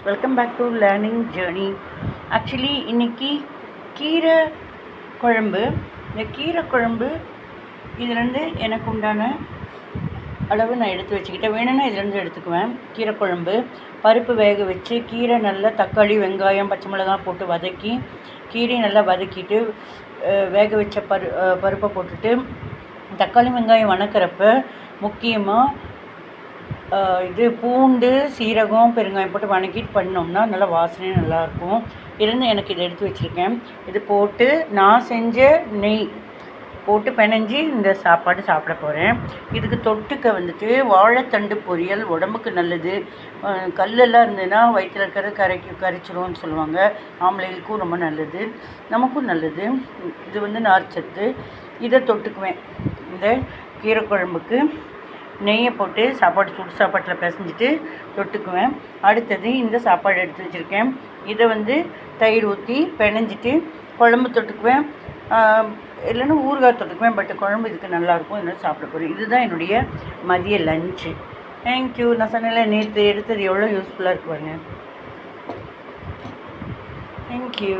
Welcome back to learning journey. Actually இன்றைக்கி கீரை குழம்பு. இந்த கீரை குழம்பு இதுலேருந்து எனக்கு உண்டான அளவு நான் எடுத்து வச்சுக்கிட்டேன். வேணும்னா இதுலேருந்து எடுத்துக்குவேன். கீரை குழம்பு பருப்பு வேக வச்சு கீரை நல்லா தக்காளி வெங்காயம் பச்சை மிளகாய் போட்டு வதக்கி கீரையை நல்லா வதக்கிட்டு வேக வச்ச பருப்பை போட்டுட்டு தக்காளி வெங்காயம் வணக்கிறப்ப முக்கியமாக இது பூண்டு சீரகம் பெருங்காயம் போட்டு வணக்கிட்டு பண்ணோம்னா நல்லா வாசனையும் நல்லாயிருக்கும். இதுலேருந்து எனக்கு இதை எடுத்து வச்சுருக்கேன். இது போட்டு நான் செஞ்ச நெய் போட்டு பிணைஞ்சி இந்த சாப்பாடு சாப்பிட போகிறேன். இதுக்கு தொட்டுக்க வந்துட்டு வாழைத்தண்டு பொரியல் உடம்புக்கு நல்லது. கல்லெல்லாம் இருந்ததுன்னா வயிற்றில் இருக்கிறது கரைச்சிரும்னு சொல்லுவாங்க. ஆம்பளைகளுக்கும் ரொம்ப நல்லது, நமக்கும் நல்லது. இது நார்ச்சத்து. இதை தொட்டுக்குவேன். இந்த கீரை குழம்புக்கு நெய்யை போட்டு சாப்பாடு சுடு சாப்பாட்டில் பிசைஞ்சிட்டு தொட்டுக்குவேன். அடுத்தது இந்த சாப்பாடு எடுத்து வச்சுருக்கேன். இதை தயிர் ஊற்றி பிணைஞ்சிட்டு குழம்பு தொட்டுக்குவேன். இல்லைன்னா ஊறுகாய் தொட்டுக்குவேன். பட் குழம்பு இதுக்கு நல்லாயிருக்கும். இதனால் சாப்பிட போகிறேன். இதுதான் என்னுடைய மதிய லஞ்சு. தேங்க்யூ. நான் சொன்னேன்ல நேற்று எடுத்தது எவ்வளோ யூஸ்ஃபுல்லாக இருக்குவாங்க. தேங்க்யூ.